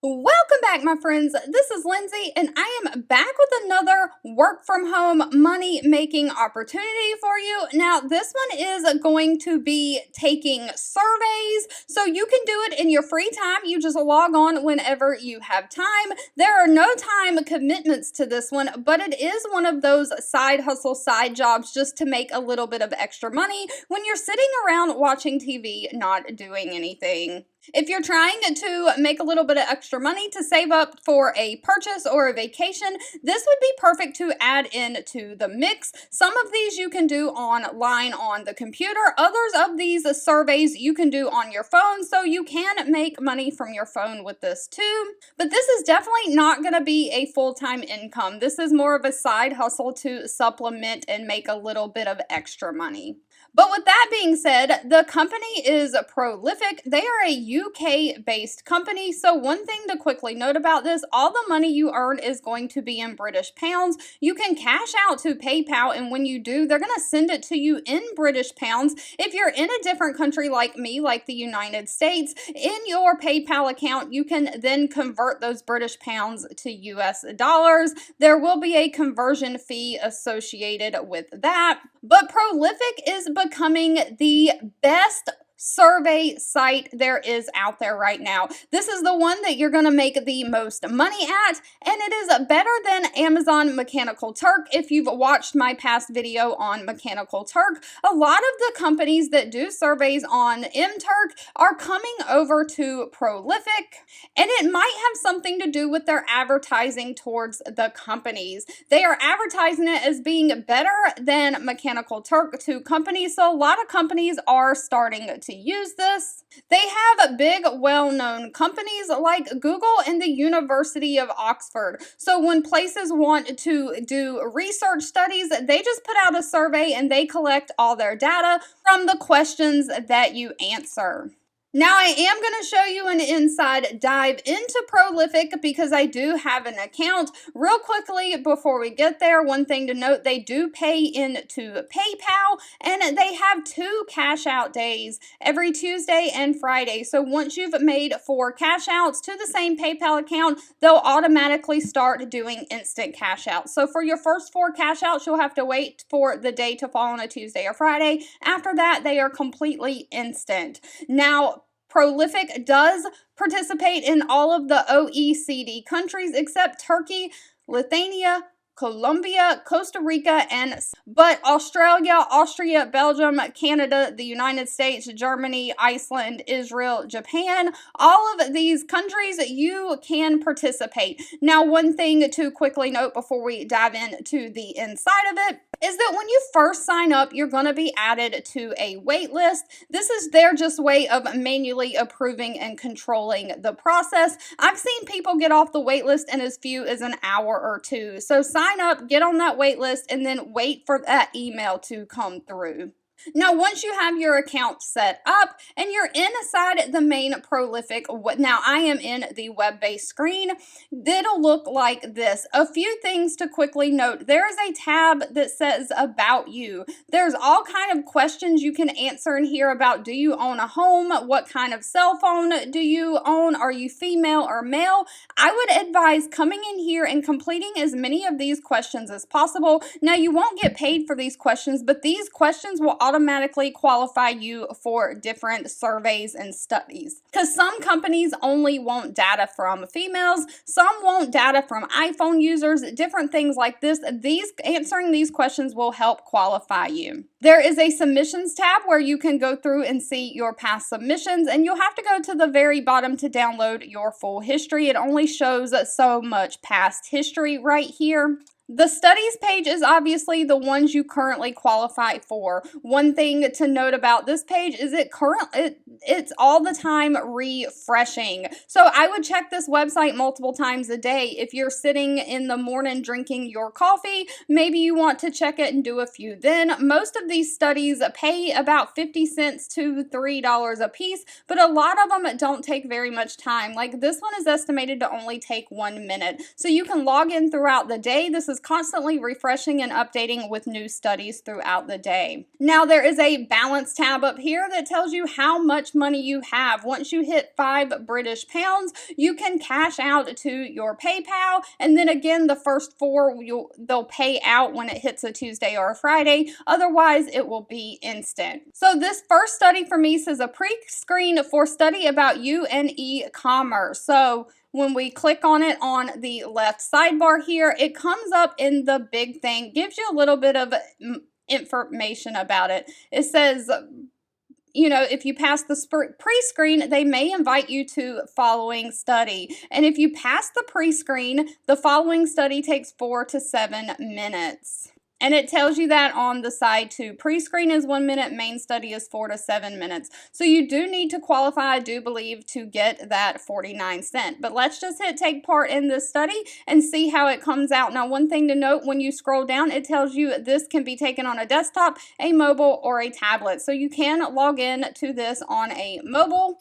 Welcome back, my friends. This is Lindsay, and I am back with another work from home money making opportunity for you. Now, this one is going to be taking surveys, so you can do it in your free time. You just log on whenever you have time. There are no time commitments to this one, but it is one of those side hustle, side jobs just to make a little bit of extra money when you're sitting around watching TV, not doing anything. If you're trying to make a little bit of extra money to save up for a purchase or a vacation, this would be perfect to add into the mix. Some of these you can do online on the computer. Others of these surveys you can do on your phone, so you can make money from your phone with this too. But this is definitely not going to be a full-time income. This is more of a side hustle to supplement and make a little bit of extra money. But with that being said, the company is Prolific. They are a UK-based company, so one thing to quickly note about this, all the money you earn is going to be in British pounds. You can cash out to PayPal, and when you do, they're going to send it to you in British pounds. If you're in a different country like me, like the United States, in your PayPal account, you can then convert those British pounds to US dollars. There will be a conversion fee associated with that, but Prolific is becoming the best survey site there is out there right now. This is the one that you're going to make the most money at, and it is better than Amazon Mechanical Turk. If you've watched my past video on Mechanical Turk, a lot of the companies that do surveys on MTurk are coming over to Prolific, and it might have something to do with their advertising towards the companies. They are advertising it as being better than Mechanical Turk to companies, so a lot of companies are starting to use this. They have big, well-known companies like Google and the University of Oxford. So when places want to do research studies, they just put out a survey and they collect all their data from the questions that you answer. Now, I am going to show you an inside dive into Prolific because I do have an account. Real quickly, before we get there, one thing to note, they do pay into PayPal, and they have 2 cash out days every Tuesday and Friday. So once you've made 4 cash outs to the same PayPal account, they'll automatically start doing instant cash outs. So for your first 4 cash outs, you'll have to wait for the day to fall on a Tuesday or Friday. After that, they are completely instant. Now, Prolific does participate in all of the OECD countries except Turkey, Lithuania, Colombia, Costa Rica, but Australia, Austria, Belgium, Canada, the United States, Germany, Iceland, Israel, Japan, all of these countries you can participate. Now, one thing to quickly note before we dive into the inside of it is that when you first sign up, you're going to be added to a wait list. This is their just way of manually approving and controlling the process. I've seen people get off the wait list in as few as an hour or 2. So sign up, get on that wait list, and then wait for that email to come through. Now, once you have your account set up and you're inside the main Prolific, now I am in the web-based screen, it'll look like this. A few things to quickly note. There is a tab that says About You. There's all kind of questions you can answer in here about, do you own a home? What kind of cell phone do you own? Are you female or male? I would advise coming in here and completing as many of these questions as possible. Now, you won't get paid for these questions, but these questions will automatically qualify you for different surveys and studies. Because some companies only want data from females, some want data from iPhone users, different things like this. Answering these questions will help qualify you. There is a submissions tab where you can go through and see your past submissions, and you'll have to go to the very bottom to download your full history. It only shows so much past history right here. The studies page is obviously the ones you currently qualify for. One thing to note about this page is it's all the time refreshing. So I would check this website multiple times a day. If you're sitting in the morning drinking your coffee, maybe you want to check it and do a few then. Most of these studies pay about 50 cents to $3 a piece, but a lot of them don't take very much time. Like this one is estimated to only take 1 minute. So you can log in throughout the day. This is is constantly refreshing and updating with new studies throughout the day. Now, there is a balance tab up here that tells you how much money you have. Once you hit £5 British, you can cash out to your PayPal, and then again, the first four they'll pay out when it hits a Tuesday or a Friday. Otherwise, it will be instant. So this first study for me says a pre-screen for study about you and e-commerce. So when we click on it on the left sidebar here, it comes up in the big thing, gives you a little bit of information about it. It says, you know, if you pass the pre-screen, they may invite you to following study. And if you pass the pre-screen, the following study takes 4 to 7 minutes. And it tells you that on the side too. Pre-screen is 1 minute, main study is 4 to 7 minutes. So you do need to qualify, I do believe, to get that 49¢. But let's just hit take part in this study and see how it comes out. Now, one thing to note, when you scroll down, it tells you this can be taken on a desktop, a mobile, or a tablet. So you can log in to this on a mobile.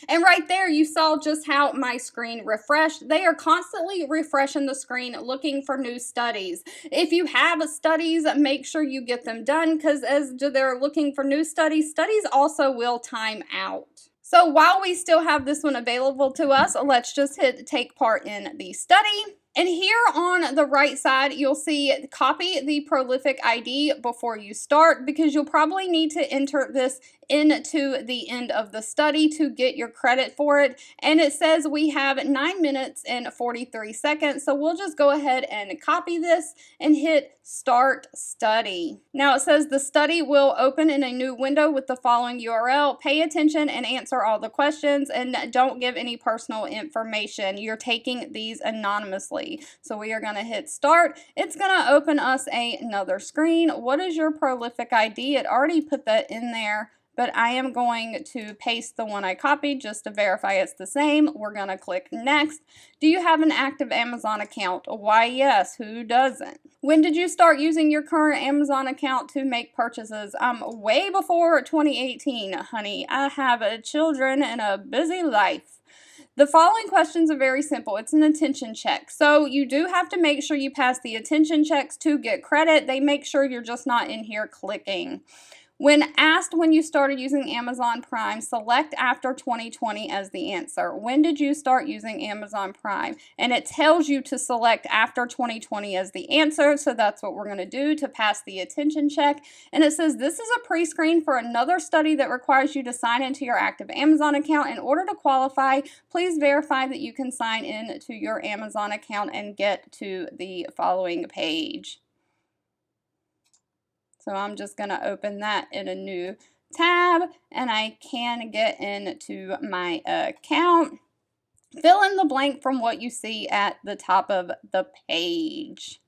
And right there, you saw just how my screen refreshed. They are constantly refreshing the screen looking for new studies. If you have studies, make sure you get them done, because as they're looking for new studies, studies also will time out. So while we still have this one available to us, let's just hit take part in the study. And here on the right side, you'll see copy the prolific ID before you start, because you'll probably need to enter this into the end of the study to get your credit for it. And it says we have 9 minutes and 43 seconds. So we'll just go ahead and copy this and hit start study. Now it says the study will open in a new window with the following URL. Pay attention and answer all the questions, and don't give any personal information. You're taking these anonymously. So we are going to hit start. It's going to open us another screen. What is your prolific ID? It already put that in there, but I am going to paste the one I copied just to verify it's the same. We're going to click next. Do you have an active Amazon account? Why, yes. Who doesn't? When did you start using your current Amazon account to make purchases? Way before 2018, honey. I have children and a busy life. The following questions are very simple. It's an attention check. So you do have to make sure you pass the attention checks to get credit. They make sure you're just not in here clicking. When asked when you started using Amazon Prime, select after 2020 as the answer. When did you start using Amazon Prime? And it tells you to select after 2020 as the answer, so that's what we're going to do to pass the attention check. And it says this is a pre-screen for another study that requires you to sign into your active Amazon account. In order to qualify, please verify that you can sign in to your Amazon account and get to the following page. So I'm just going to open that in a new tab, and I can get into my account. Fill in the blank from what you see at the top of the page.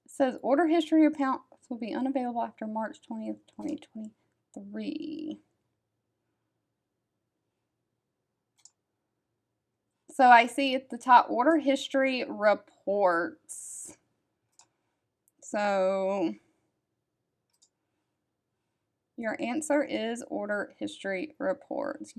It says order history account will be unavailable after March 20th, 2023. So I see at the top, order history reports. So your answer is order history reports.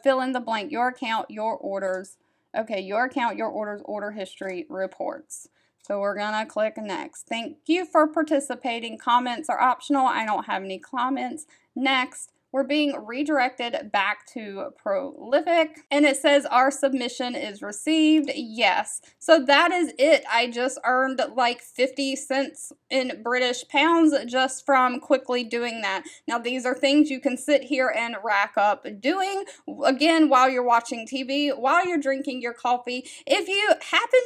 Fill in the blank, your account, your orders. Okay, your account, your orders, order history reports. So we're gonna click next. Thank you for participating. Comments are optional. I don't have any comments. Next. We're being redirected back to Prolific, and it says our submission is received. Yes. So that is it. I just earned like 50 cents in British pounds just from quickly doing that. Now, these are things you can sit here and rack up doing, again, while you're watching TV, while you're drinking your coffee. If you happen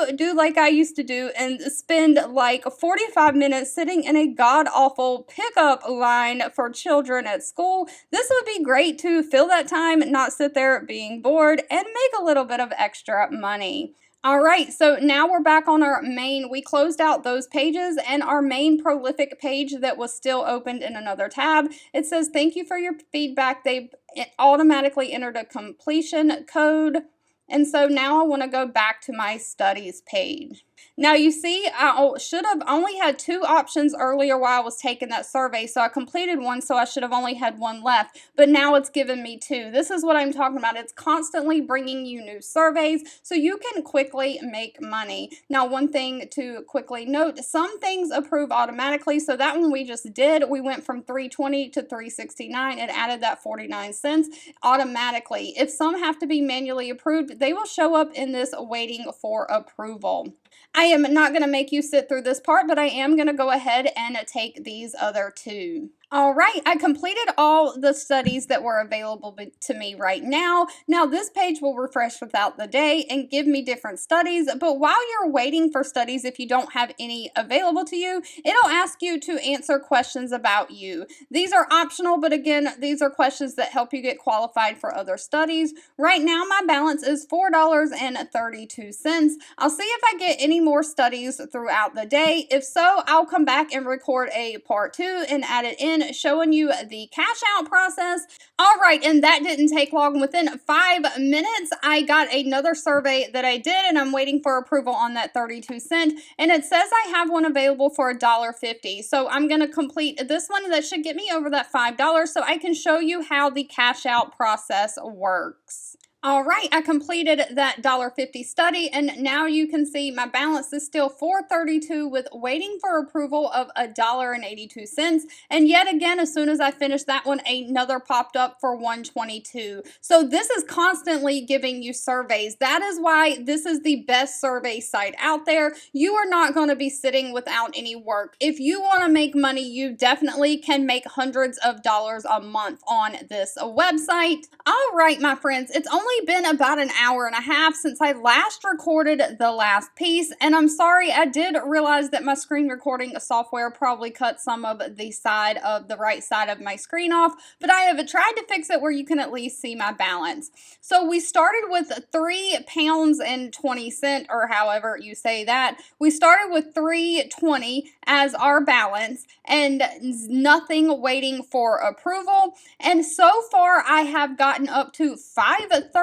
to do like I used to do and spend like 45 minutes sitting in a god-awful pickup line for children at school, this would be great to fill that time, not sit there being bored, and make a little bit of extra money. All right, so now we're back on our main. We closed out those pages, and our main Prolific page that was still opened in another tab. It says, thank you for your feedback. They've automatically entered a completion code. And so now I want to go back to my studies page. Now you see, I should have only had 2 options earlier while I was taking that survey, so I completed one, so I should have only had 1 left, but now it's given me 2. This is what I'm talking about. It's constantly bringing you new surveys so you can quickly make money. Now, one thing to quickly note, some things approve automatically, so that one we just did, we went from 320 to 369. It added that 49 cents automatically. If some have to be manually approved, they will show up in this waiting for approval. I am not going to make you sit through this part, but I am going to go ahead and take these other 2. All right, I completed all the studies that were available to me right now. Now, this page will refresh without the day and give me different studies, but while you're waiting for studies, if you don't have any available to you, it'll ask you to answer questions about you. These are optional, but again, these are questions that help you get qualified for other studies. Right now, my balance is $4.32. I'll see if I get any more studies throughout the day. If so, I'll come back and record a part 2 and add it in, showing you the cash out process. All right, and that didn't take long. Within 5 minutes, I got another survey that I did, and I'm waiting for approval on that 32 cent, and it says I have one available for $1.50. So I'm going to complete this one. That should get me over that $5 so I can show you how the cash out process works. All right, I completed that $1.50 study, and now you can see my balance is still $4.32 with waiting for approval of $1.82. And yet again, as soon as I finished that one, another popped up for $1.22. So this is constantly giving you surveys. That is why this is the best survey site out there. You are not going to be sitting without any work. If you want to make money, you definitely can make hundreds of dollars a month on this website. All right, my friends, it's only been about an hour and a half since I last recorded the last piece, and I'm sorry, I did realize that my screen recording software probably cut some of the right side of my screen off, but I have tried to fix it where you can at least see my balance. So we started with £3 and 20 cents, or however you say that. We started with $3.20 as our balance and nothing waiting for approval, and so far I have gotten up to $5.32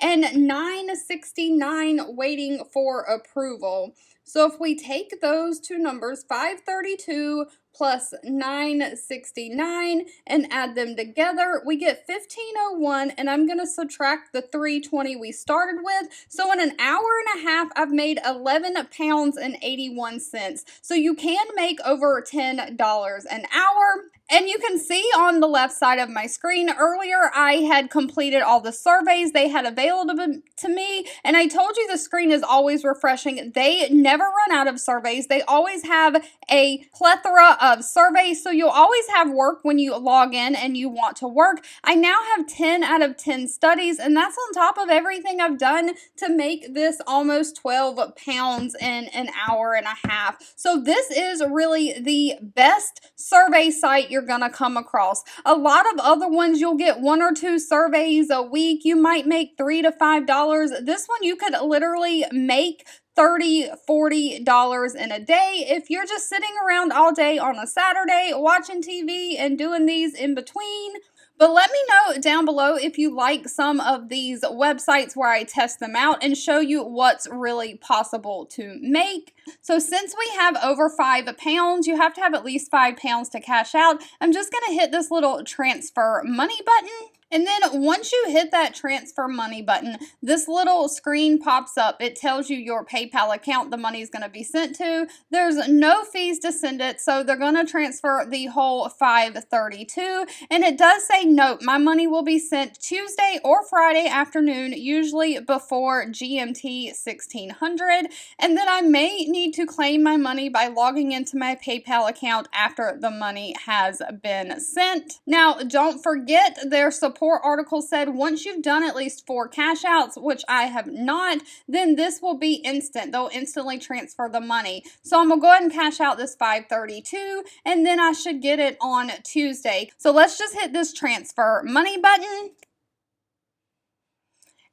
and $9.69 waiting for approval. So if we take those two numbers, $5.32 plus $9.69, and add them together, we get $15.01, and I'm going to subtract the $3.20 we started with. So in an hour and a half, I've made £11 and 81 cents. So you can make over $10 an hour. And you can see on the left side of my screen, earlier I had completed all the surveys they had available to me, and I told you the screen is always refreshing. They never run out of surveys. They always have a plethora of surveys, so you'll always have work when you log in and you want to work. I now have 10 out of 10 studies, and that's on top of everything I've done to make this almost 12 pounds in an hour and a half. So this is really the best survey site you're going to come across. A lot of other ones, you'll get 1 or 2 surveys a week. You might make $3 to $5. This one you could literally make $30, $40 in a day if you're just sitting around all day on a Saturday watching TV and doing these in between. But let me know down below if you like some of these websites where I test them out and show you what's really possible to make. So since we have over £5, you have to have at least £5 to cash out. I'm just going to hit this little transfer money button. And then once you hit that transfer money button, this little screen pops up. It tells you your PayPal account the money is going to be sent to. There's no fees to send it, so they're going to transfer the whole $5.32. And it does say, note, my money will be sent Tuesday or Friday afternoon, usually before GMT 1600. And then I may need to claim my money by logging into my PayPal account after the money has been sent. Now, don't forget their support article said once you've done at least 4 cash outs, which I have not, then this will be instant. They'll instantly transfer the money. So I'm going to go ahead and cash out this $5.32, and then I should get it on Tuesday. So let's just hit this transfer money button.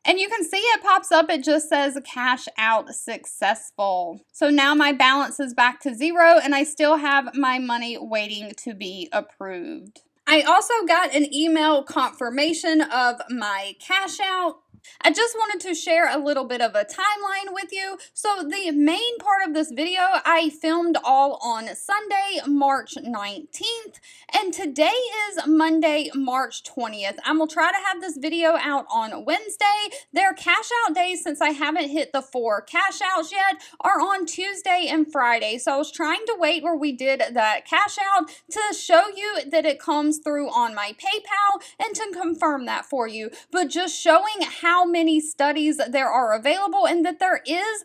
And you can see it pops up, it just says cash out successful. So now my balance is back to 0, and I still have my money waiting to be approved. I also got an email confirmation of my cash out. I just wanted to share a little bit of a timeline with you. So the main part of this video I filmed all on Sunday, March 19th, and today is Monday, March 20th. I'm going to try to have this video out on Wednesday. Their cash out days, since I haven't hit the 4 cash outs yet, are on Tuesday and Friday. So I was trying to wait where we did that cash out to show you that it comes through on my PayPal and to confirm that for you. But just showing how many studies there are available and that there is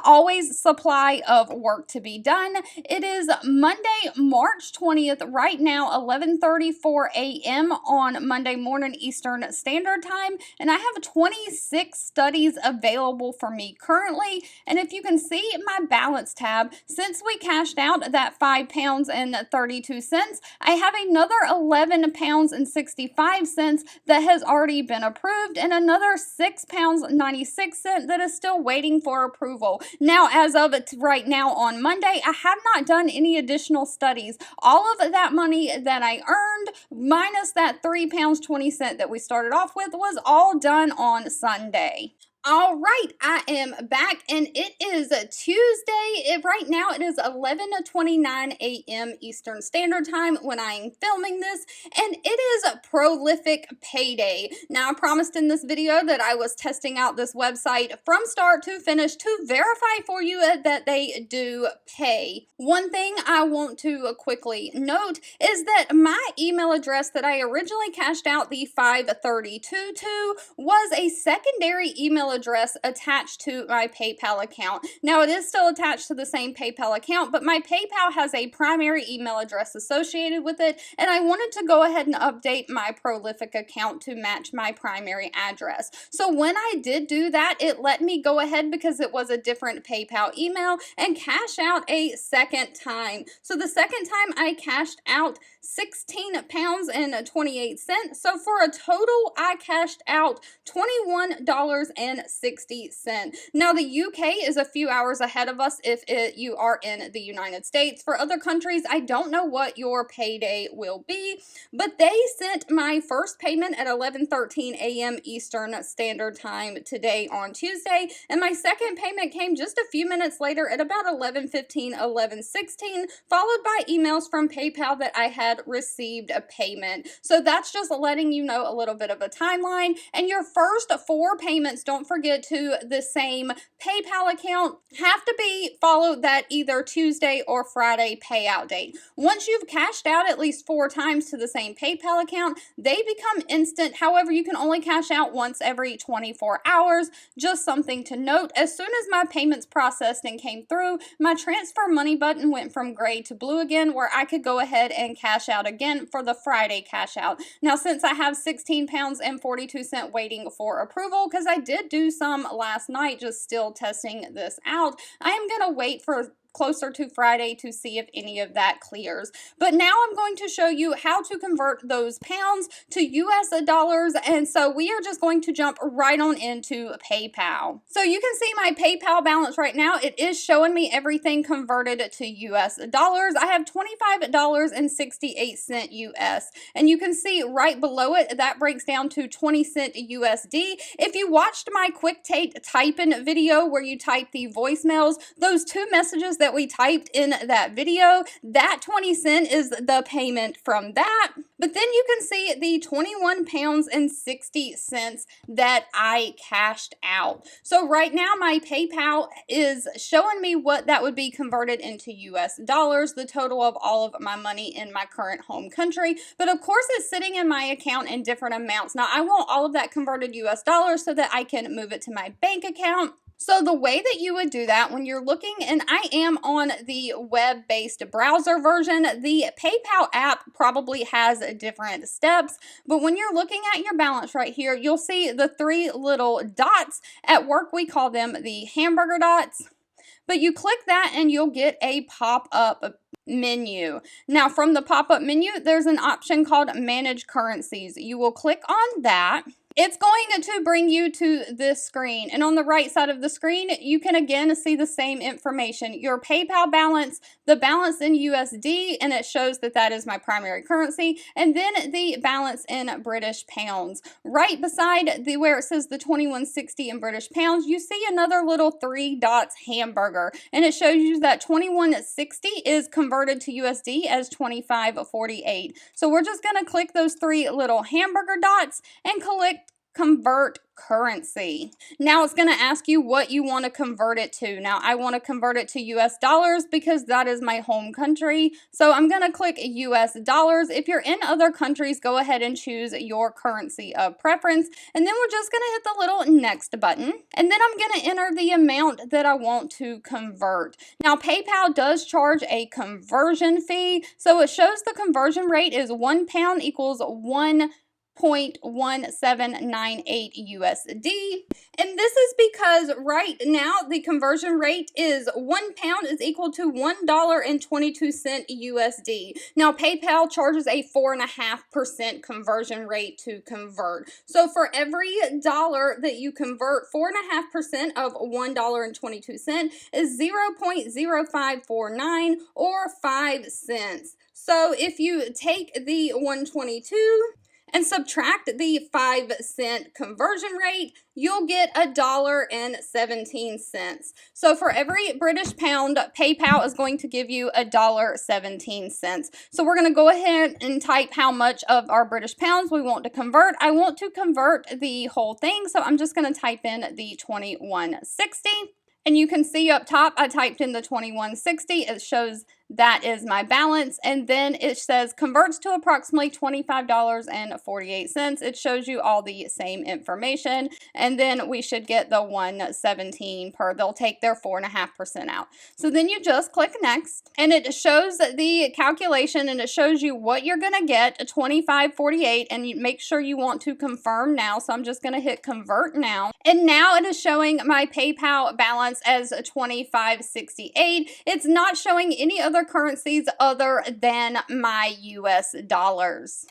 always supply of work to be done. It is Monday, March 20th, right now, 11:34 a.m. on Monday morning Eastern Standard Time, and I have 26 studies available for me currently. And if you can see my balance tab, since we cashed out that £5 and 32 cents, I have another £11 and 65 cents that has already been approved, and another £6 96 cents that is still waiting for approval. Now, as of right now on Monday, I have not done any additional studies. All of that money that I earned, minus that £3 20 cents that we started off with, was all done on Sunday. All right, I am back, and it is a Tuesday. Right now it is 11:29 a.m. Eastern Standard Time when I'm filming this, and it is a prolific payday. Now, I promised in this video that I was testing out this website from start to finish to verify for you that they do pay. One thing I want to quickly note is that my email address that I originally cashed out the $532 to was a secondary email address attached to my PayPal account. Now, it is still attached to the same PayPal account, but my PayPal has a primary email address associated with it, and I wanted to go ahead and update my prolific account to match my primary address. So when I did do that, it let me go ahead, because it was a different PayPal email, and cash out a second time. So the second time I cashed out £16 and 28 cents. So for a total, I cashed out $21.60. Now, the UK is a few hours ahead of us if you are in the United States. For other countries, I don't know what your payday will be, but they sent my first payment at 11:13 a.m. Eastern Standard Time today on Tuesday, and my second payment came just a few minutes later at about 11:15, 11:16, followed by emails from PayPal that I had received a payment. So that's just letting you know a little bit of a timeline. And your first 4 payments, don't forget to the same PayPal account, have to be followed that either Tuesday or Friday payout date. Once you've cashed out at least 4 times to the same PayPal account, they become instant. However, you can only cash out once every 24 hours. Just something to note. As soon as my payments processed and came through, my transfer money button went from gray to blue again, where I could go ahead and cash out again for the Friday cash out. Now, since I have £16 and 42 cents waiting for approval, because I did do some last night, just still testing this out, I am going to wait for closer to Friday to see if any of that clears. But now I'm going to show you how to convert those pounds to US dollars, and so we are just going to jump right on into PayPal. So you can see my PayPal balance right now. It is showing me everything converted to US dollars. I have $25.68 US, and you can see right below it that breaks down to 20 cent USD. If you watched my quick type-in video where you type the voicemails, those 2 messages that we typed in that video, that 20 cent is the payment from that. But then you can see the £21 and 60 cents that I cashed out. So right now my PayPal is showing me what that would be converted into US dollars, the total of all of my money in my current home country. But of course it's sitting in my account in different amounts. Now, I want all of that converted US dollars so that I can move it to my bank account. So the way that you would do that when you're looking, and I am on the web-based browser version, the PayPal app probably has different steps, but when you're looking at your balance right here, you'll see the 3 little dots. At work, we call them the hamburger dots, but you click that and you'll get a pop-up menu. Now, from the pop-up menu, there's an option called Manage Currencies. You will click on that. It's going to bring you to this screen, and on the right side of the screen, you can again see the same information: your PayPal balance, the balance in USD, and it shows that that is my primary currency, and then the balance in British pounds. Right beside the where it says the 2160 in British pounds, you see another little 3 dots hamburger, and it shows you that 2160 is converted to USD as 25.48. So we're just going to click those 3 little hamburger dots and click convert currency. Now it's going to ask you what you want to convert it to. Now I want to convert it to US dollars because that is my home country. So I'm going to click US dollars. If you're in other countries, go ahead and choose your currency of preference. And then we're just going to hit the little next button. And then I'm going to enter the amount that I want to convert. Now PayPal does charge a conversion fee. So it shows the conversion rate is £1 equals 1.1798 USD. And this is because right now the conversion rate is £1 is equal to $1.22 USD. Now PayPal charges a 4.5% conversion rate to convert. So for every dollar that you convert, 4.5% of $1.22 is 0.0549 or 5 cents. So if you take the 122 and subtract the 5-cent conversion rate, you'll get $1.17. So for every British pound, PayPal is going to give you $1.17. So we're going to go ahead and type how much of our British pounds we want to convert. I want to convert the whole thing, so I'm just going to type in the 2160. And you can see up top, I typed in the 2160. It shows that is my balance. And then it says converts to approximately $25.48. It shows you all the same information. And then we should get the 117 per. They'll take their 4.5% out. So then you just click next. And it shows the calculation and it shows you what you're going to get, $25.48. And you make sure you want to confirm now. So I'm just going to hit convert now. And now it is showing my PayPal balance as $25.68. It's not showing any other currencies other than my US dollars.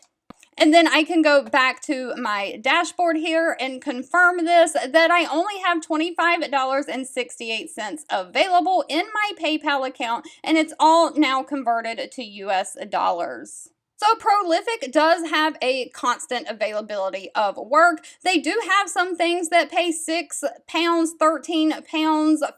And then I can go back to my dashboard here and confirm this, that I only have $25.68 available in my PayPal account, and it's all now converted to US dollars. So Prolific does have a constant availability of work. They do have some things that pay £6, £13,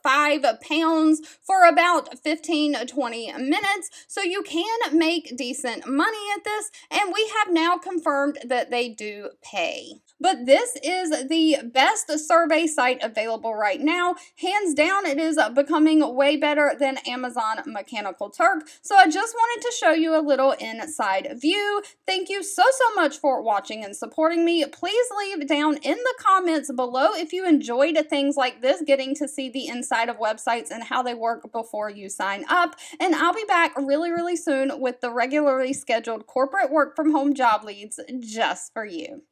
£5 for about 15 to 20 minutes. So you can make decent money at this, and we have now confirmed that they do pay. But this is the best survey site available right now. Hands down, it is becoming way better than Amazon Mechanical Turk. So I just wanted to show you a little inside view. Thank you so much for watching and supporting me. Please leave down in the comments below if you enjoyed things like this, getting to see the inside of websites and how they work before you sign up. And I'll be back really soon with the regularly scheduled corporate work from home job leads just for you.